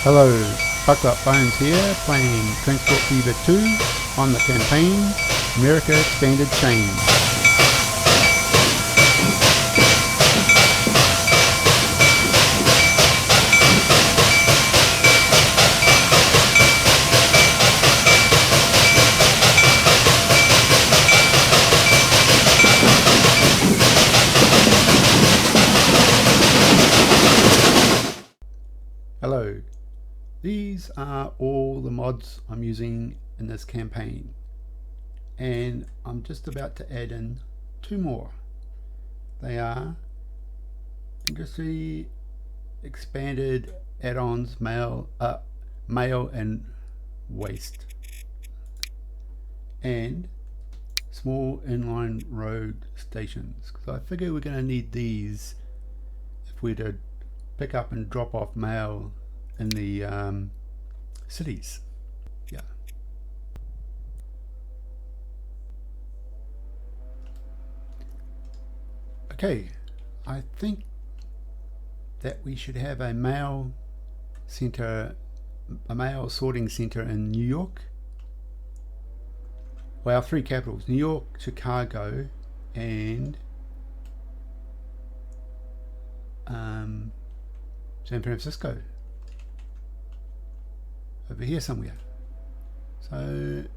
Hello, Buckle Up Bones here, playing Transport Fever 2 on the campaign America Expanded Chain. Hello. These are all the mods I'm using in this campaign, and I'm just about to add in two more. They are Industry Expanded Add-ons Mail and Waste, and Small Inline Road Stations. So I figure we're going to need these if we're to pick up and drop off mail in the cities. Yeah. Okay, I think that we should have a mail center, a mail sorting center in New York. Well, our three capitals: New York, Chicago, and San Francisco. Over here somewhere. So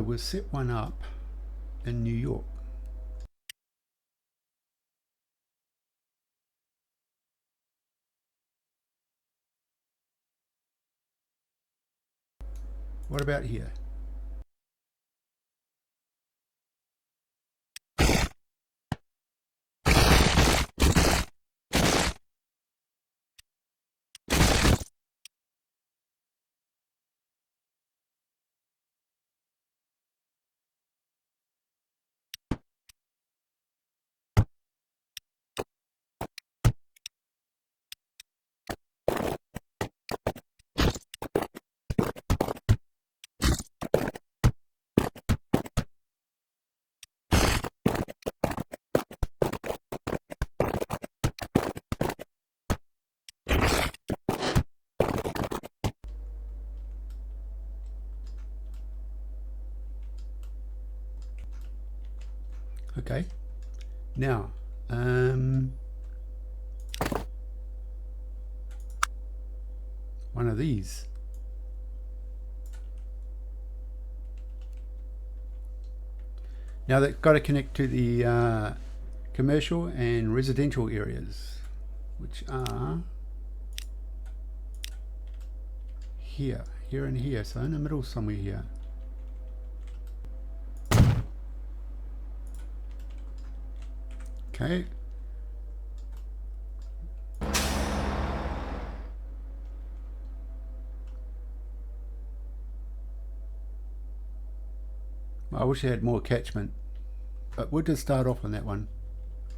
we'll set one up in New York. What about here? Okay, now one of these. Now that's got to connect to the commercial and residential areas, which are here, here and here, so in the middle somewhere here. Okay. I wish I had more catchment, but we'll just start off on that one.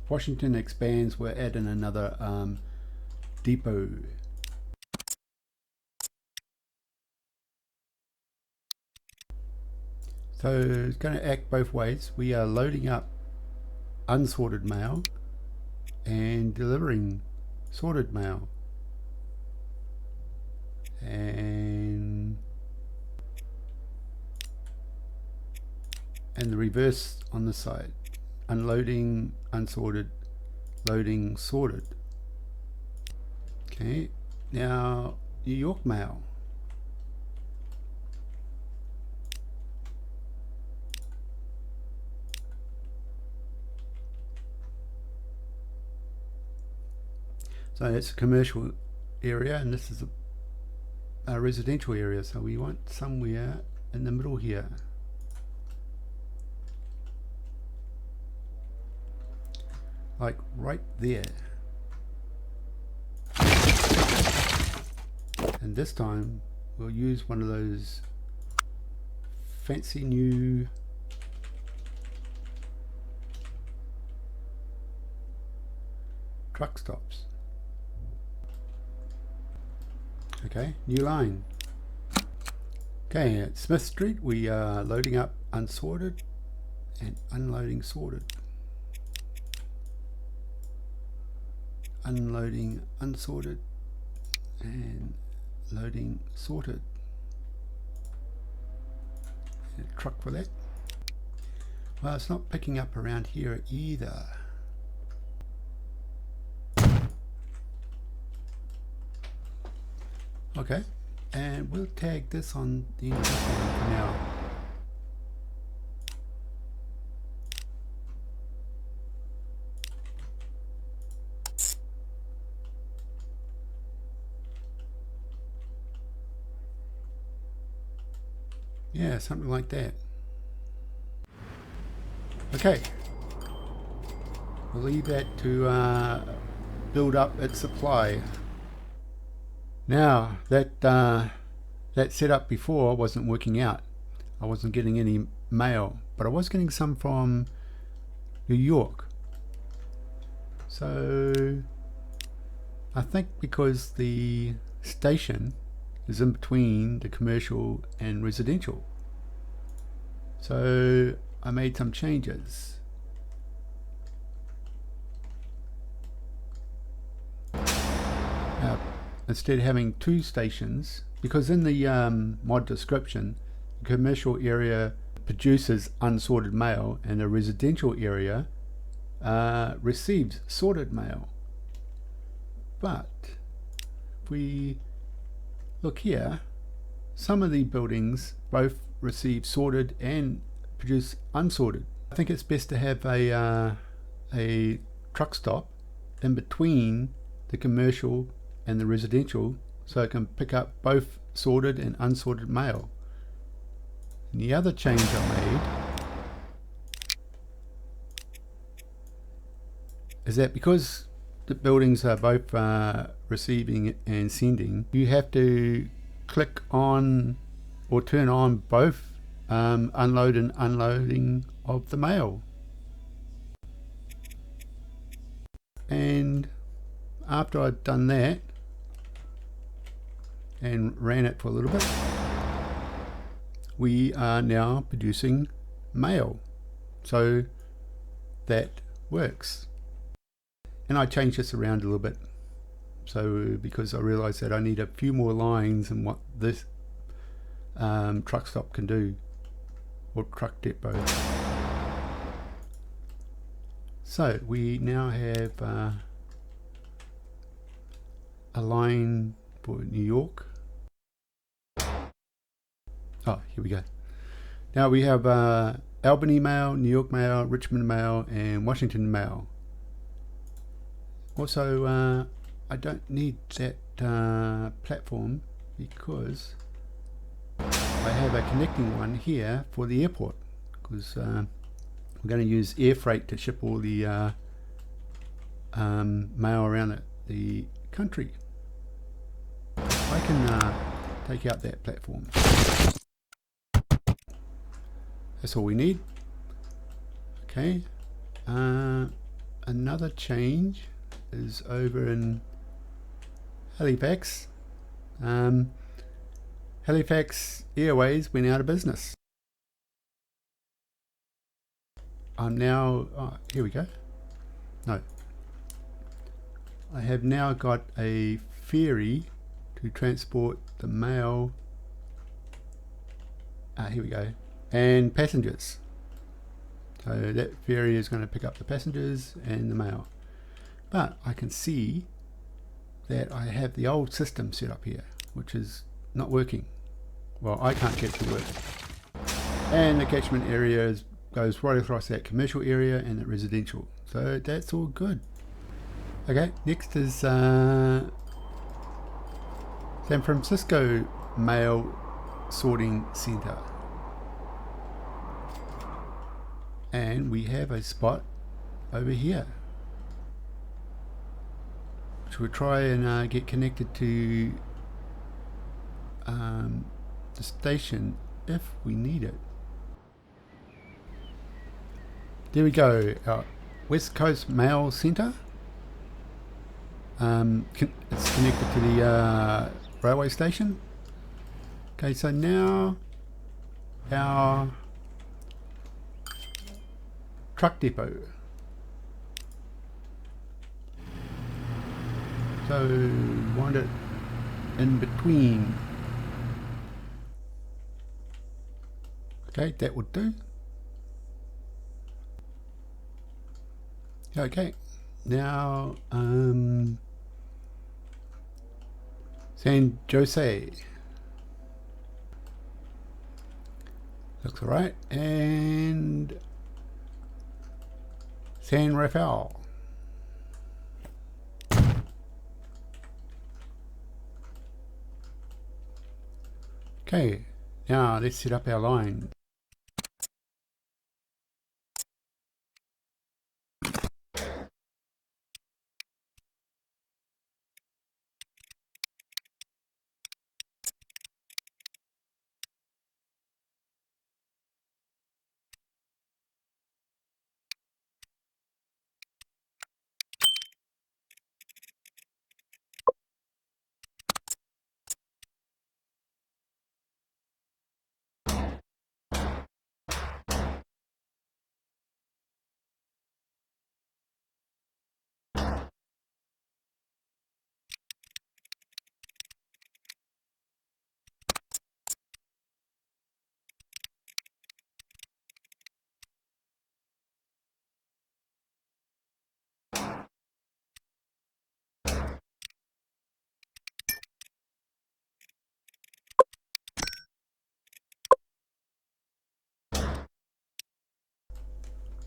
Washington expands, we're adding another depot. So it's going to act both ways. We are loading up unsorted mail and delivering sorted mail, and the reverse on the side: unloading unsorted, loading sorted. Okay, now New York mail. So it's a commercial area, and this is a residential area, so we want somewhere in the middle here. Like right there. And this time we'll use one of those fancy new truck stops. Okay, new line. Okay, at Smith Street we are loading up unsorted and unloading sorted. unloading unsorted and loading sorted. And a truck for that. Well, it's not picking up around here either. Okay, and we'll tag this on the end of this one for now. Yeah, something like that. Okay, we'll leave that to build up its supply. Now that that setup before wasn't working out. I wasn't getting any mail, but I was getting some from New York. So I think because the station is in between the commercial and residential, so I made some changes. Instead of having two stations, because in the mod description, the commercial area produces unsorted mail and the residential area receives sorted mail. But if we look here, some of the buildings both receive sorted and produce unsorted. I think it's best to have a truck stop in between the commercial and the residential, so it can pick up both sorted and unsorted mail. And the other change I made is that because the buildings are both receiving and sending, you have to click on or turn on both unload and unloading of the mail. And after I've done that and ran it for a little bit, we are now producing mail. So that works. And I changed this around a little bit, so because I realized that I need a few more lines than what this truck stop can do, or truck depot. So we now have a line for New York. Oh, here we go. Now we have Albany Mail, New York Mail, Richmond Mail, and Washington Mail. Also, I don't need that platform because I have a connecting one here for the airport, because we're going to use air freight to ship all the mail around the country. I can take out that platform. That's all we need. Okay. Another change is over in Halifax. Halifax Airways went out of business. I'm now, here we go. No. I have now got a ferry to transport the mail. Here we go. And passengers. So that ferry is going to pick up the passengers and the mail. But I can see that I have the old system set up here, which is not working. Well, I can't get it to work. And the catchment area goes right across that commercial area and the residential. So that's all good. Okay, next is San Francisco Mail Sorting Center. And we have a spot over here, which we'll try and get connected to the station if we need it. There we go, our West Coast Mail Center. It's connected to the railway station. Okay, so now our truck depot. So want it in between. Okay, that would do. Okay, now San Jose looks alright, and San Rafael. Okay, now let's set up our line.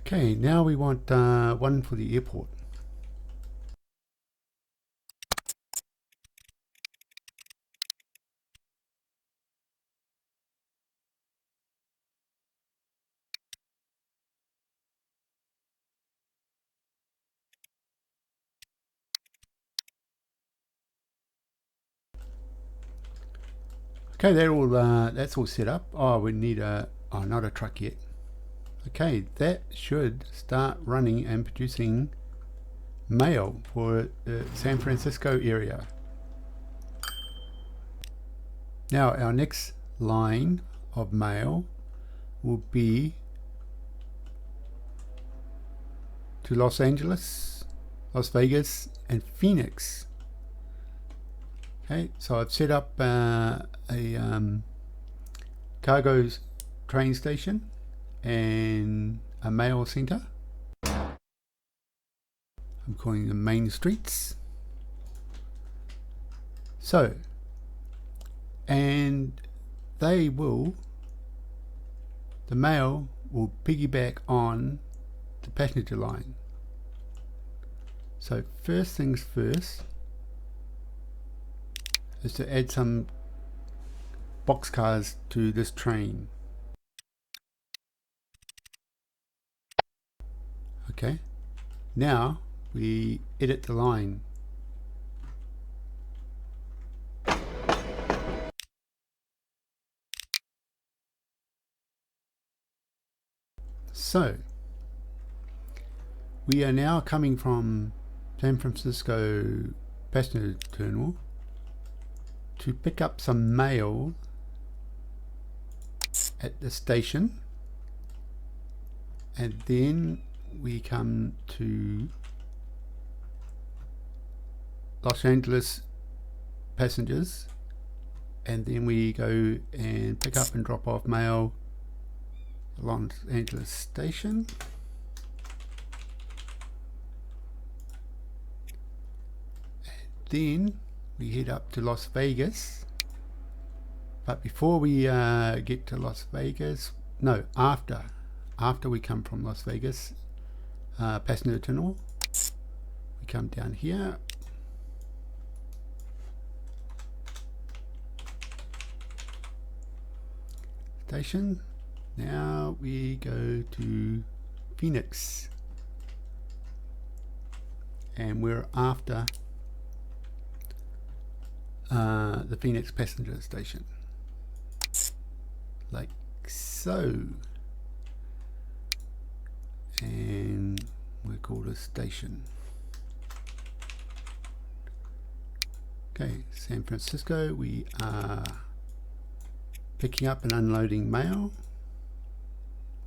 Okay, now we want one for the airport. Okay, that's all set up. Oh, we need not a truck yet. Okay, that should start running and producing mail for the San Francisco area. Now our next line of mail will be to Los Angeles, Las Vegas, and Phoenix. Okay, so I've set up a cargo train station and a mail center. I'm calling them main streets. So, and the mail will piggyback on the passenger line. So first things first is to add some boxcars to this train. Okay, now we edit the line. So we are now coming from San Francisco passenger terminal to pick up some mail at the station, and then we come to Los Angeles passengers, and then we go and pick up and drop off mail at Los Angeles station. And then we head up to Las Vegas. But before we get to Las Vegas, no, after we come from Las Vegas passenger terminal, we come down here, station. Now we go to Phoenix, and we're after the Phoenix passenger station, like so, and we'll call this station. Okay, San Francisco, we are picking up and unloading mail.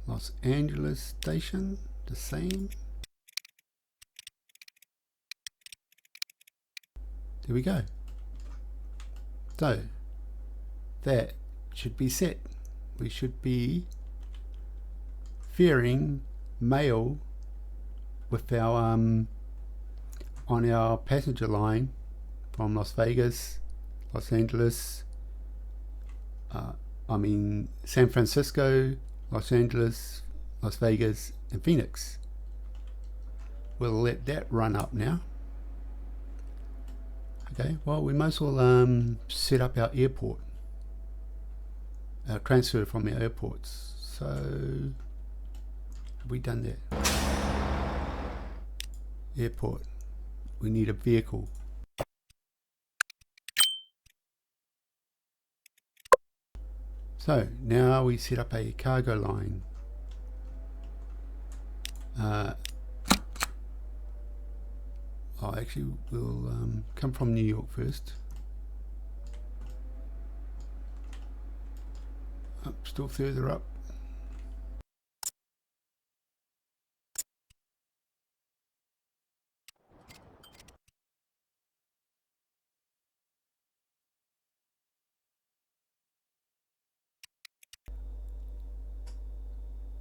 Los Angeles station, the same. There we go. So that should be set. We should be ferrying mail with our on our passenger line from Las Vegas, Los Angeles, San Francisco, Los Angeles, Las Vegas, and Phoenix. We'll let that run up now. Okay, well, we might as well set up our airport, our transfer from our airports. So, have we done that? Airport. We need a vehicle. So, now we set up a cargo line. Actually, we'll come from New York first. Still further up.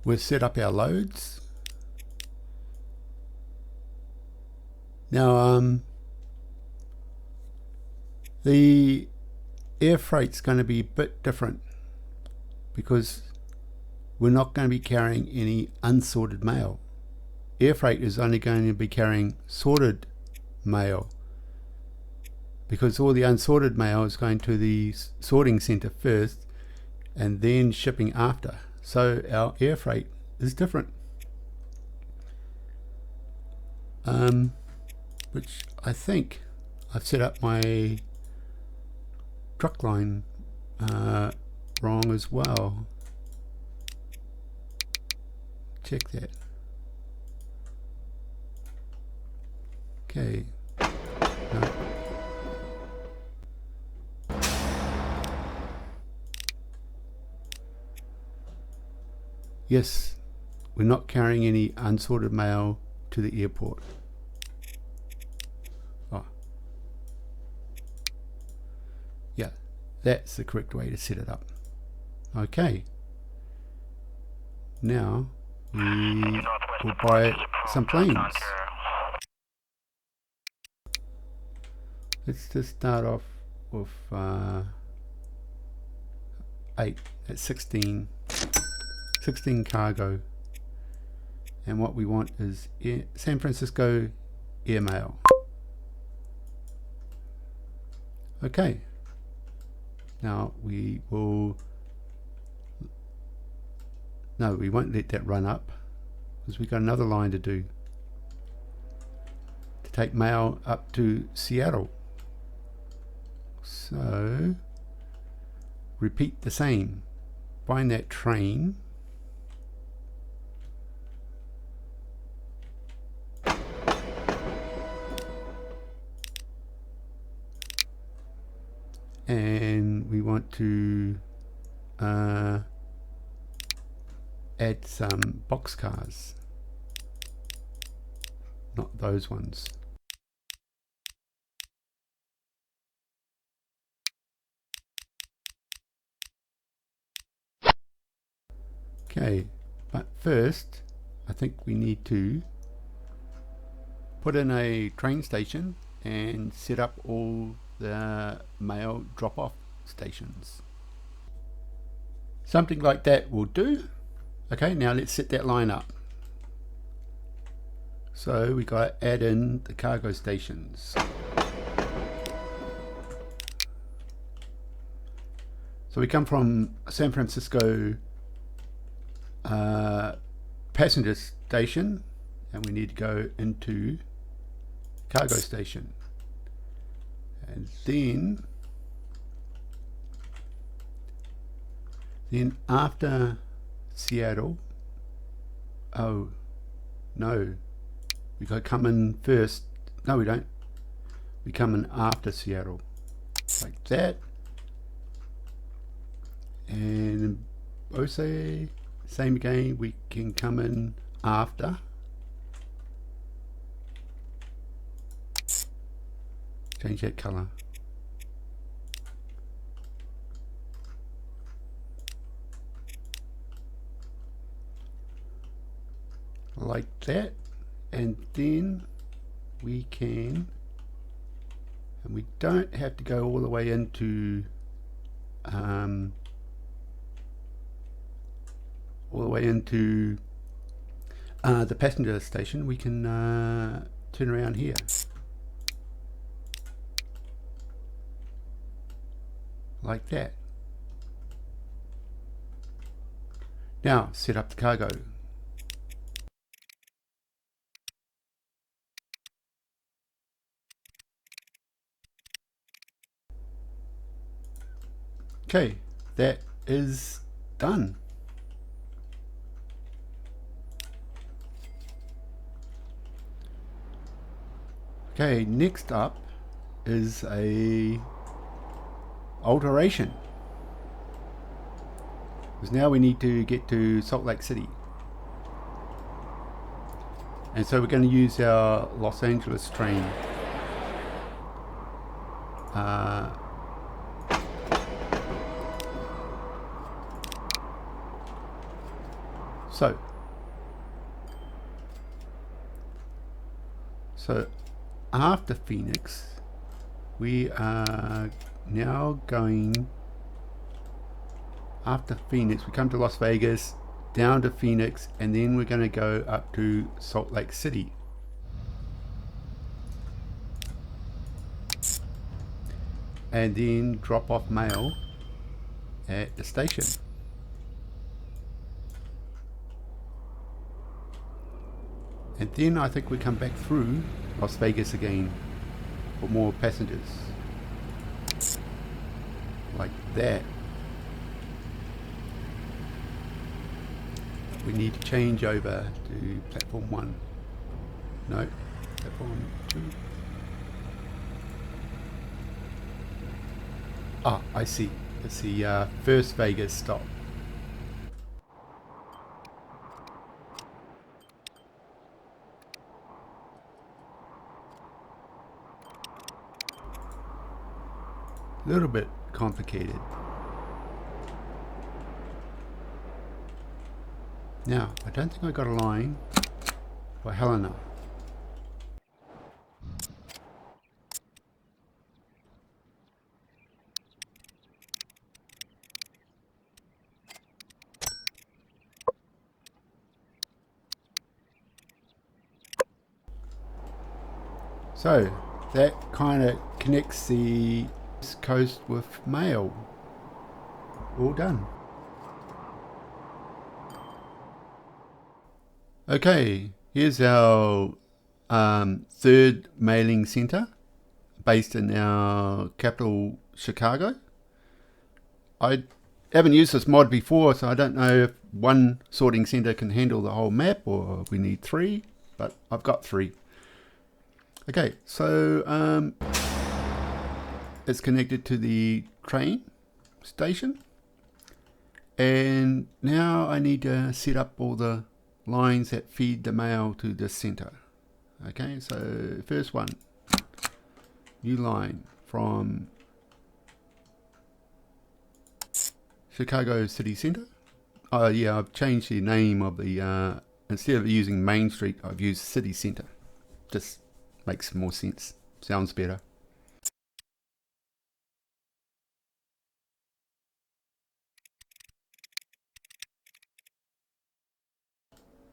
We've set up our loads. Now, the air freight's going to be a bit different because we're not going to be carrying any unsorted mail. Air freight is only going to be carrying sorted mail because all the unsorted mail is going to the sorting center first and then shipping after. So our air freight is different. Which I think I've set up my truck line wrong as well. Check that. Okay. No. Yes, we're not carrying any unsorted mail to the airport. Yeah, that's the correct way to set it up. Okay. Now we will buy some planes. Let's just start off with 8. That's 16 cargo. And what we want is San Francisco airmail. Okay. Now we will, no, we won't let that run up because we've got another line to do to take mail up to Seattle. So repeat the same. Find that train. And we want to add some boxcars, not those ones. Okay, but first I think we need to put in a train station and set up all the mail drop-off stations. Something like that will do. Okay, now let's set that line up. So we got to add in the cargo stations. So we come from San Francisco passenger station and we need to go into cargo station. And then after Seattle, oh no, we got to come in first. No, we don't. We come in after Seattle, like that. And also same again. We can come in after. Change that color. Like that. And then we can, and we don't have to go all the way into the passenger station. We can turn around here. Like that. Now set up the cargo. Okay, that is done. Okay, next up is a alteration. Because now we need to get to Salt Lake City. And so we're going to use our Los Angeles train. So after Phoenix, we are now going, after Phoenix, we come to Las Vegas, down to Phoenix, and then we're going to go up to Salt Lake City. And then drop off mail at the station. And then I think we come back through Las Vegas again for more passengers. Like that. We need to change over to platform 1. No, platform 2. Ah, I see. It's the first Vegas stop. A little bit complicated. Now, I don't think I got a line for Helena. So that kind of connects the East Coast with mail. All done. Okay, here's our third mailing center based in our capital, Chicago. I haven't used this mod before, so I don't know if one sorting center can handle the whole map or we need 3, but I've got 3. Okay, so it's connected to the train station, and now I need to set up all the lines that feed the mail to the center. Okay, so first one, new line from Chicago City Center. Oh yeah, I've changed the name of the, instead of using Main Street, I've used City Center. Just makes more sense, sounds better.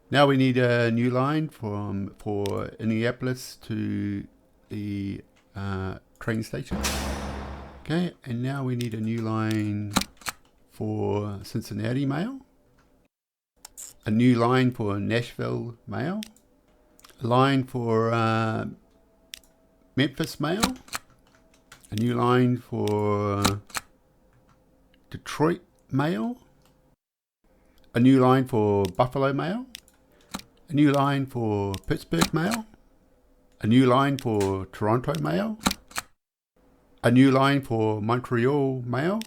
Now we need a new line for Indianapolis to the train station. Okay, and now we need a new line for Cincinnati Mail, a new line for Nashville Mail, a line for Memphis Mail, a new line for Detroit Mail, a new line for Buffalo Mail, a new line for Pittsburgh Mail, a new line for Toronto Mail, a new line for Montreal Mail.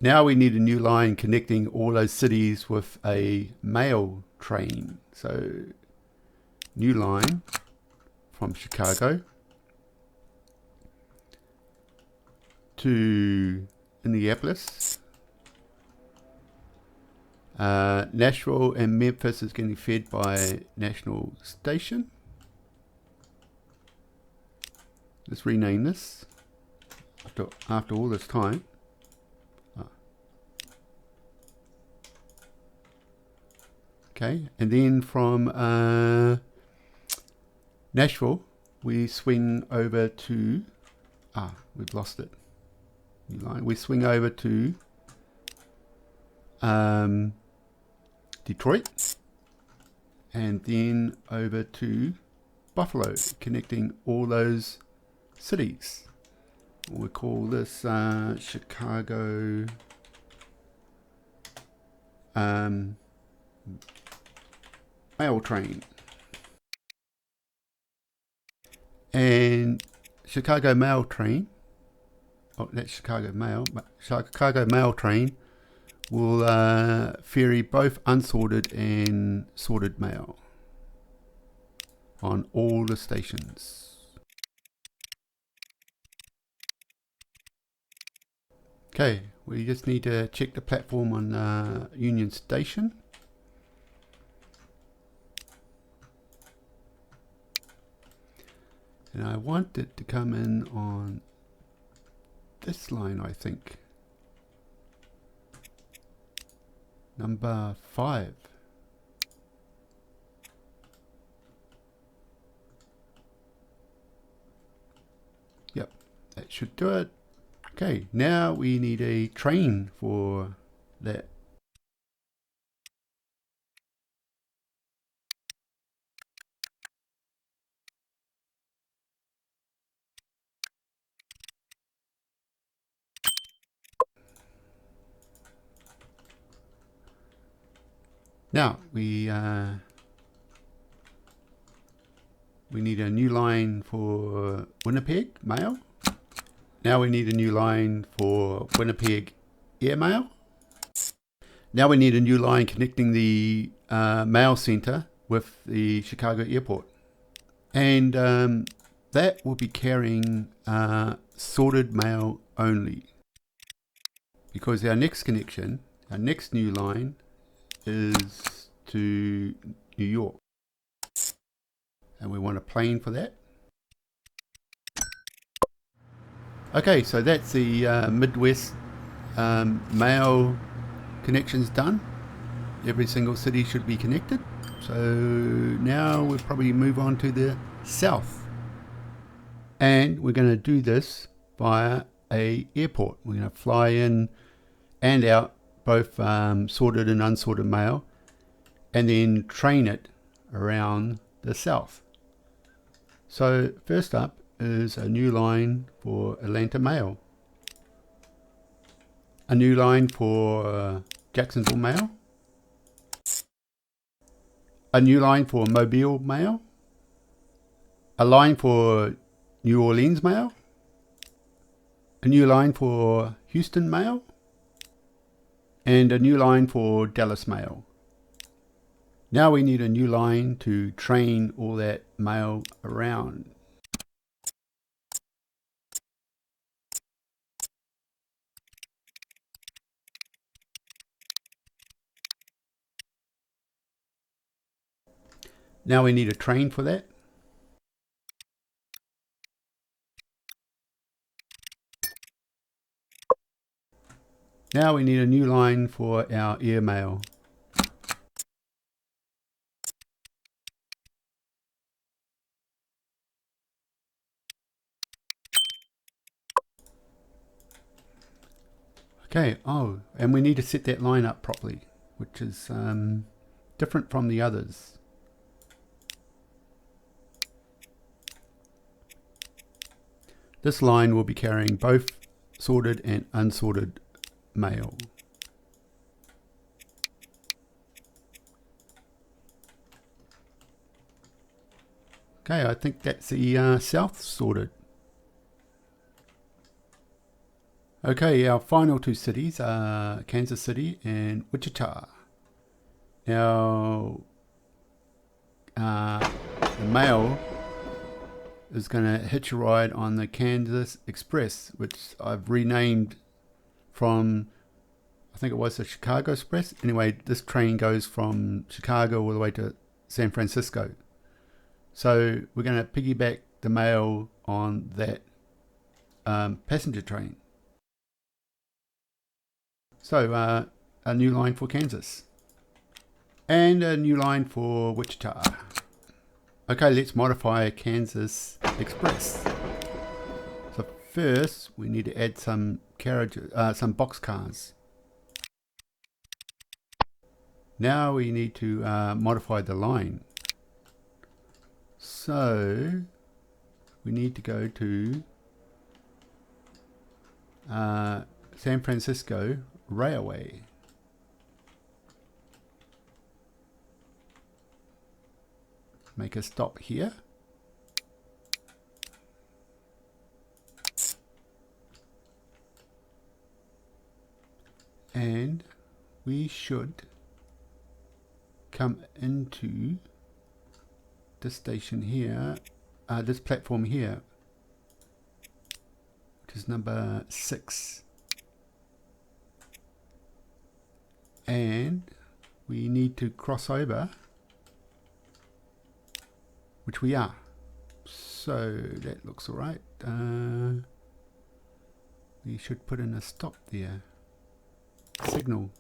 Now we need a new line connecting all those cities with a mail train. So new line from Chicago to Indianapolis. Nashville and Memphis is getting fed by National Station. Let's rename this after all this time. Okay, and then from Nashville we swing over to we've lost it. New line. We swing over to Detroit, and then over to Buffalo, connecting all those cities. We call this Chicago mail train. And Chicago mail train, that's Chicago mail. Chicago mail train will ferry both unsorted and sorted mail on all the stations. Okay, we just need to check the platform on Union Station. And I want it to come in on this line, I think. Number 5. Yep, that should do it. Okay, now we need a train for that. Now we need a new line for Winnipeg mail. Now we need a new line for Winnipeg air mail. Now we need a new line connecting the mail center with the Chicago airport. And that will be carrying sorted mail only. Because our next connection, our next new line, is to New York. And we want a plane for that. Okay, so that's the Midwest mail connections done. Every single city should be connected. So now we'll probably move on to the south. And we're going to do this via a airport. We're going to fly in and out both sorted and unsorted mail, and then train it around the south. So first up is a new line for Atlanta mail, a new line for Jacksonville mail, a new line for Mobile mail, a line for New Orleans mail, a new line for Houston mail, and a new line for Dallas mail. Now we need a new line to train all that mail around. Now we need a train for that. Now we need a new line for our air mail. Okay, and we need to set that line up properly, which is different from the others. This line will be carrying both sorted and unsorted mail. Okay, I think that's the south sorted. Okay, our final two cities are Kansas City and Wichita. Now, the mail is going to hitch a ride on the Kansas Express, which I've renamed from, I think it was the Chicago Express. Anyway, this train goes from Chicago all the way to San Francisco. So we're going to piggyback the mail on that passenger train. So a new line for Kansas and a new line for Wichita. Okay, let's modify Kansas Express. So first we need to add some carriages, some boxcars. Now we need to modify the line. So we need to go to San Francisco Railway. Make a stop here. And we should come into this station here, this platform here, which is number 6. And we need to cross over, which we are. So that looks all right. We should put in a stop there. Signal.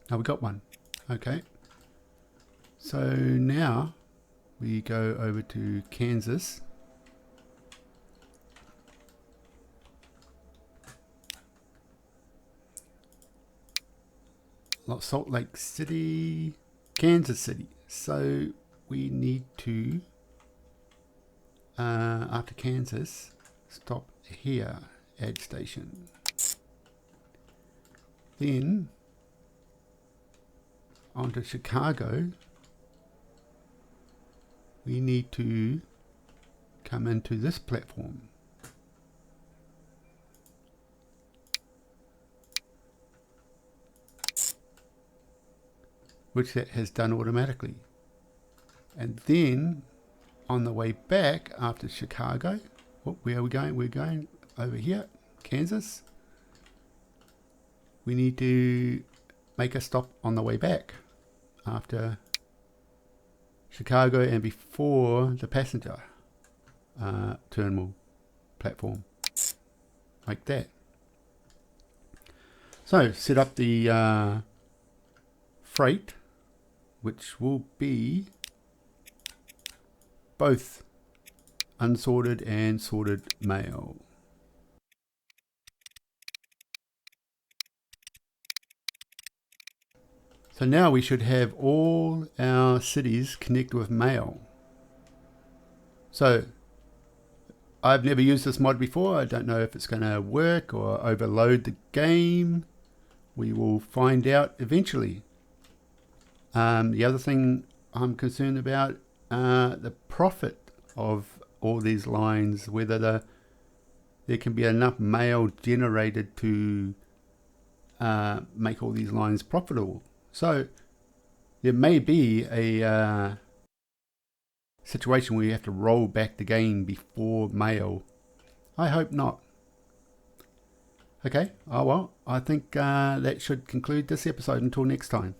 Now we got one. Okay. So now we go over to Kansas. Salt Lake City, Kansas City. So we need to, after Kansas, stop here, add station. Then onto Chicago, we need to come into this platform. Which that has done automatically. And then on the way back after Chicago, where are we going? We're going over here, Kansas. We need to make a stop on the way back after Chicago and before the passenger terminal platform, like that. So set up the freight, which will be both unsorted and sorted mail. So now we should have all our cities connect with mail. So I've never used this mod before. I don't know if it's going to work or overload the game. We will find out eventually. The other thing I'm concerned about, the profit of all these lines, whether there can be enough mail generated to make all these lines profitable. So there may be a situation where you have to roll back the game before mail. I hope not. Okay, oh well, I think that should conclude this episode. Until next time.